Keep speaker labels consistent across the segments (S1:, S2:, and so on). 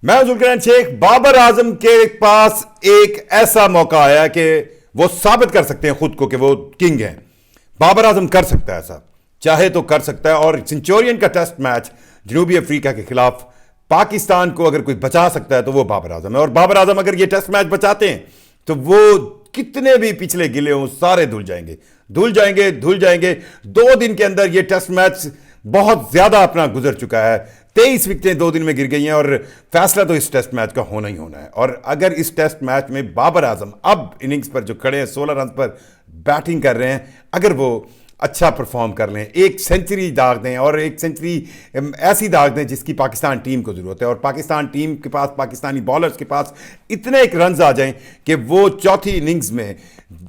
S1: मैं जुल्फिकार शेख। बाबर आजम के पास एक ऐसा मौका आया कि वो साबित कर सकते हैं खुद को कि वो किंग हैं। बाबर आजम कर सकता है, ऐसा चाहे तो कर सकता है। और सेंचुरियन का टेस्ट मैच जनूबी अफ्रीका के खिलाफ पाकिस्तान को अगर कोई बचा सकता है तो वो बाबर आजम है। और बाबर आजम अगर ये टेस्ट मैच बचाते हैं तो वो कितने भी पिछले गिले हों सारे धुल जाएंगे, धुल जाएंगे, धुल जाएंगे। 2 दिन के अंदर ये टेस्ट मैच बहुत ज्यादा अपना गुजर चुका है। 23 विकेटें 2 दिन में गिर गई हैं और फैसला तो इस टेस्ट मैच का होना ही होना है। और अगर इस टेस्ट मैच में बाबर आजम अब इनिंग्स पर जो खड़े हैं 16 रन पर बैटिंग कर रहे हैं, अगर वो अच्छा परफॉर्म कर लें, एक सेंचुरी दाग दें और एक सेंचुरी ऐसी दाग दें जिसकी पाकिस्तान टीम को ज़रूरत है और पाकिस्तान टीम के पास, पाकिस्तानी बॉलर्स के पास इतने एक रन्स आ जाएं कि वो चौथी इनिंग्स में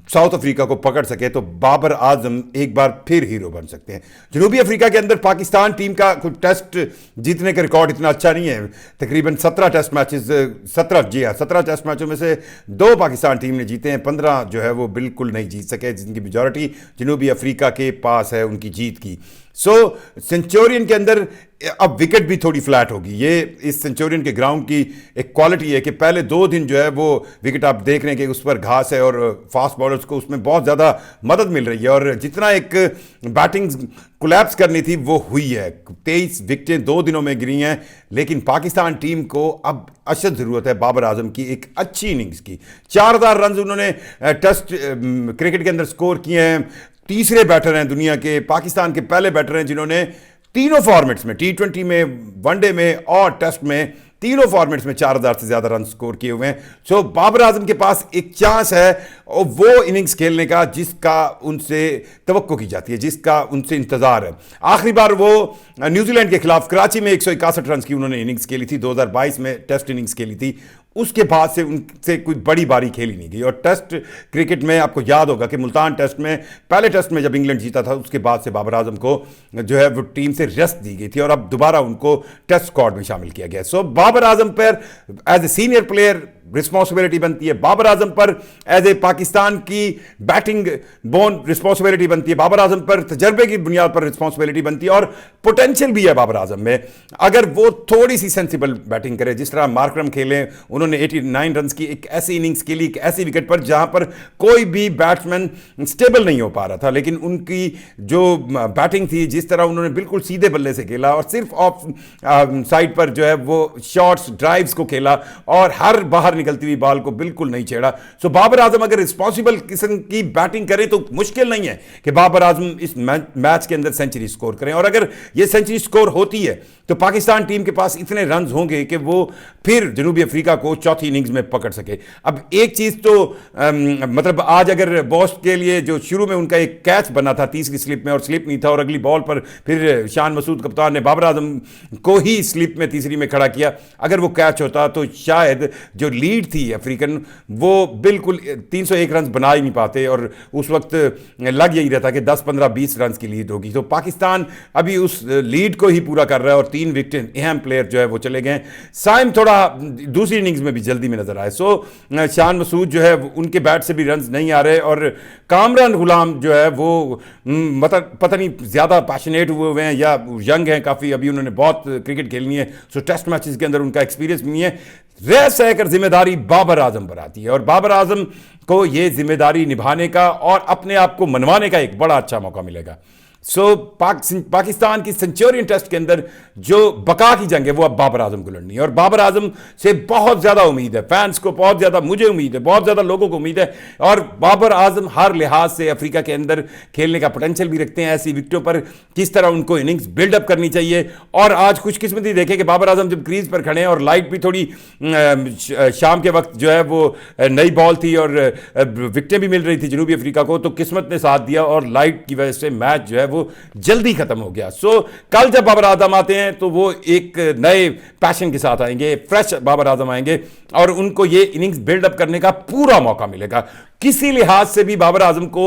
S1: साउथ अफ्रीका को पकड़ सके, तो बाबर आजम एक बार फिर हीरो बन सकते हैं। जनूबी अफ्रीका के अंदर पाकिस्तान टीम का कुछ टेस्ट जीतने का रिकॉर्ड इतना अच्छा नहीं है। तकरीबन 17 टेस्ट मैचेस, 17 टेस्ट मैचों में से 2 पाकिस्तान टीम ने जीते हैं, 15 जो है वो बिल्कुल नहीं जीत सके, जिनकी मेजॉरिटी जनूबी अफ्रीका के पास है उनकी जीत की। सेंचुरियन के अंदर अब विकेट भी थोड़ी फ्लैट होगी। ये इस सेंचुरियन के ग्राउंड की एक क्वालिटी है कि पहले 2 दिन जो है वो विकेट आप देख रहे हैं कि उस पर घास है और फास्ट बॉलर्स को उसमें बहुत ज़्यादा मदद मिल रही है और जितना एक बैटिंग कोलैप्स करनी थी वो हुई है। 23 विकेटें 2 दिनों में गिरी हैं, लेकिन पाकिस्तान टीम को अब अशद ज़रूरत है बाबर आजम की एक अच्छी इनिंग्स की। 4000 रन उन्होंने टेस्ट क्रिकेट के अंदर स्कोर किए हैं। तीसरे बैटर हैं दुनिया के, पाकिस्तान के पहले बैटर हैं जिन्होंने तीनों फॉर्मेट्स में, T20 में, वनडे में और टेस्ट में, तीनों फॉर्मेट्स में 4000 से ज्यादा रन स्कोर किए हुए हैं। बाबर आजम के पास एक चांस है और वो इनिंग्स खेलने का जिसका उनसे तवक्को की जाती है, जिसका उनसे इंतजार है। आखिरी बार वो न्यूजीलैंड के खिलाफ कराची में 161 रन की उन्होंने इनिंग्स खेली थी, 2022 में टेस्ट इनिंग्स खेली थी। उसके बाद से उनसे कोई बड़ी बारी खेली नहीं गई। और टेस्ट क्रिकेट में आपको याद होगा कि मुल्तान टेस्ट में, पहले टेस्ट में जब इंग्लैंड जीता था, उसके बाद से बाबर आजम को जो है वो टीम से रेस्ट दी गई थी और अब दोबारा उनको टेस्ट स्क्वाड में शामिल किया गया। बाबर आजम पर as a senior player responsibility बनती है, बाबर आजम पर एज ए पाकिस्तान की बैटिंग बोन रिस्पॉन्सिबिलिटी बनती है, बाबर आजम पर तजर्बे की बुनियाद पर रिस्पॉन्सिबिलिटी बनती है और पोटेंशियल भी है बाबर आजम में। अगर वो थोड़ी सी सेंसिबल बैटिंग करे, जिस तरह मार्करम खेले, उन्होंने 89 रन की एक ऐसी इनिंग्स खेली, एक ऐसी विकेट पर जहां पर कोई भी बैट्समैन स्टेबल नहीं हो पा रहा था, लेकिन उनकी जो बैटिंग थी, जिस तरह उन्होंने बिल्कुल सीधे बल्ले से खेला और सिर्फ ऑफ साइड पर जो है वो शॉट्स, ड्राइव्स को खेला और हर बाहर निकलती हुई बॉल को बिल्कुल नहीं छेड़ा। बाबर आजम अगर रिस्पॉन्सिबल किस्म की बैटिंग करे तो मुश्किल नहीं है कि बाबर आजम इस मैच के अंदर सेंचुरी स्कोर करें। और अगर यह सेंचुरी स्कोर होती है तो पाकिस्तान टीम के पास इतने रन होंगे कि वो फिर जनूबी अफ्रीका को चौथी इनिंग्स में पकड़ सके। अब एक चीज तो मतलब आज अगर बॉस के लिए जो शुरू में उनका एक कैच बना था तीसरी स्लिप में और स्लिप नहीं था और अगली बॉल पर फिर शान मसूद कप्तान ने बाबर आजम को ही स्लिप में तीसरी में खड़ा किया, अगर वो कैच होता तो शायद जो लीड थी अफ्रीकन वो बिल्कुल 301 रन बना ही नहीं पाते और उस वक्त लग यही रहता कि 10, 15, 20 रन की लीड होगी। तो पाकिस्तान अभी उस लीड को ही पूरा कर रहा है और 3 विकेट अहम प्लेयर जो है वो चले गए। साइम थोड़ा दूसरी इनिंग्स में भी जल्दी में नजर आए। शान मसूद जो है उनके बैट से भी रन नहीं आ रहे और कामरान गुलाम जो है वो मतलब पता नहीं ज्यादा पैशनेट हुए हैं या यंग हैं काफी, अभी उन्होंने बहुत क्रिकेट खेलनी है, टेस्ट मैचेस के अंदर उनका एक्सपीरियंस भी नहीं है। रह सहकर जिम्मेदारी बाबर आजम पर आती है और बाबर आजम को यह जिम्मेदारी निभाने का और अपने आप को मनवाने का एक बड़ा अच्छा मौका मिलेगा। पाकिस्तान की सेंचुरियन टेस्ट के अंदर जो बका की जंग है वो अब बाबर आजम को लड़नी है और बाबर आजम से बहुत ज्यादा उम्मीद है, फैंस को बहुत ज्यादा, मुझे उम्मीद है, बहुत ज्यादा लोगों को उम्मीद है। और बाबर आजम हर लिहाज से अफ्रीका के अंदर खेलने का पोटेंशियल भी रखते हैं। ऐसी विकेटों पर किस तरह उनको इनिंग्स बिल्डअप करनी चाहिए। और आज खुशकिस्मती देखें कि बाबर आजम जब क्रीज पर खड़े हैं और लाइट भी थोड़ी शाम के वक्त जो है वो नई बॉल थी और विकेटें भी मिल रही थी जनूबी अफ्रीका को, तो किस्मत ने साथ दिया और लाइट की वजह से मैच जो है वो जल्दी खत्म हो गया। कल जब बाबर आजम आते हैं तो वो एक नए पैशन के साथ आएंगे, फ्रेश बाबर आजम आएंगे और उनको ये इनिंग्स बिल्डअप करने का पूरा मौका मिलेगा। किसी लिहाज से भी बाबर आजम को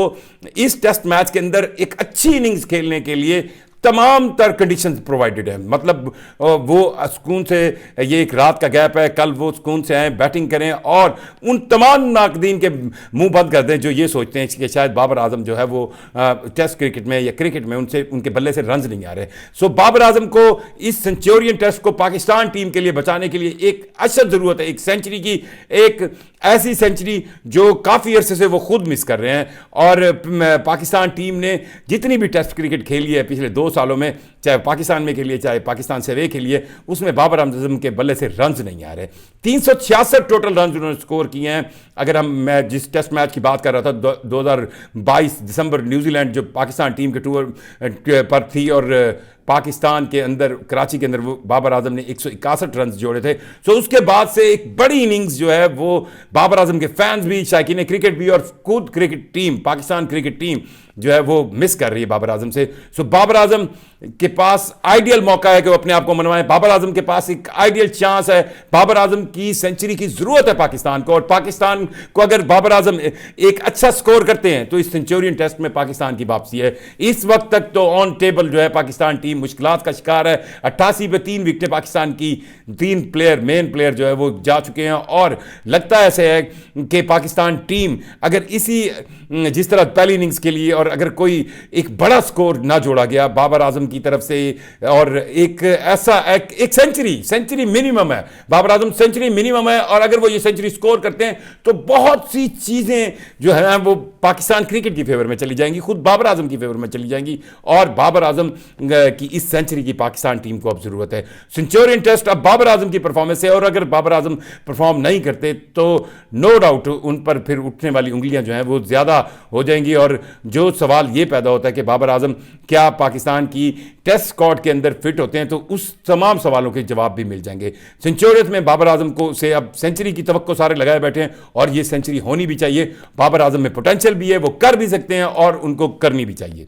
S1: इस टेस्ट मैच के अंदर एक अच्छी इनिंग्स खेलने के लिए तमाम तर कंडीशन प्रोवाइडेड है, मतलब वो सुकून से, ये एक रात का गैप है, कल वो सुकून से आए, बैटिंग करें और उन तमाम नाकदीन के मुंह बंद कर दें जो ये सोचते हैं कि शायद बाबर आजम जो है वो टेस्ट क्रिकेट में या क्रिकेट में उनसे उनके बल्ले से रन नहीं आ रहे। सो बाबर आजम को इस सेंचुरियन टेस्ट को पाकिस्तान टीम के लिए बचाने के लिए एक अशद जरूरत है, एक सेंचुरी की, एक ऐसी सेंचुरी जो काफ़ी अरसे से वो खुद मिस कर रहे हैं। और पाकिस्तान टीम ने जितनी भी टेस्ट क्रिकेट खेली है पिछले 2 सालों में, चाहे पाकिस्तान में खेलिए चाहे पाकिस्तान से वे खेलिए, उसमें बाबर आजम के बल्ले से रन्स नहीं आ रहे। 366 टोटल रन उन्होंने स्कोर किए हैं। अगर मैं जिस टेस्ट मैच की बात कर रहा था 2022 दिसंबर, न्यूजीलैंड जो पाकिस्तान टीम के टूर पर थी और पाकिस्तान के अंदर कराची के अंदर वो बाबर आजम ने 161 रन जोड़े थे। सो उसके बाद से एक बड़ी इनिंग्स जो है वो बाबर आजम के फैंस भी, शायकीन क्रिकेट भी और खुद cricket team, Pakistan cricket team जो है वो मिस कर रही है बाबर आजम से। सो बाबर आजम के पास आइडियल मौका है कि वो अपने आप को मनवाएं। बाबर आजम के पास एक आइडियल चांस है। बाबर आजम की सेंचुरी की जरूरत है पाकिस्तान को, और पाकिस्तान को अगर बाबर आजम एक अच्छा स्कोर करते हैं तो इस सेंचुरियन टेस्ट में पाकिस्तान की वापसी है। इस वक्त तक तो ऑन टेबल जो है पाकिस्तान टीम मुश्किलात का शिकार है। 88 पे 3 विकेटें पाकिस्तान की, 3 प्लेयर, मेन प्लेयर जो है वो जा चुके हैं, और लगता ऐसे है कि पाकिस्तान टीम अगर इसी जिस तरह पहली इनिंग्स के लिए और अगर कोई एक बड़ा स्कोर ना जोड़ा गया बाबर आजम की तरफ से, और एक ऐसा एक सेंचुरी मिनिमम है, बाबर आजम सेंचुरी मिनिमम है, और अगर वो ये सेंचुरी स्कोर करते हैं तो बहुत सी चीज़ें जो है वो पाकिस्तान क्रिकेट की फेवर में चली जाएंगी, खुद बाबर आजम की फेवर में चली जाएंगी। और बाबर आजम की इस सेंचुरी की पाकिस्तान टीम को अब जरूरत है। सेंचुरियन टेस्ट अब बाबर आजम की परफॉर्मेंस है, और अगर बाबर आजम परफॉर्म नहीं करते तो नो डाउट उन पर फिर उठने वाली उंगलियां जो हैं वो ज़्यादा हो जाएंगी। और जो सवाल ये पैदा होता है कि बाबर आजम क्या पाकिस्तान की टेस्ट स्क्वाड के अंदर फिट होते हैं, तो उस तमाम सवालों के जवाब भी मिल जाएंगे। सेंचुरियन में बाबर आजम को से अब सेंचुरी की तवक्को सारे लगाए बैठे हैं, और ये सेंचुरी होनी भी चाहिए। बाबर आजम में पोटेंशियल भी है, वो कर भी सकते हैं और उनको करनी भी चाहिए।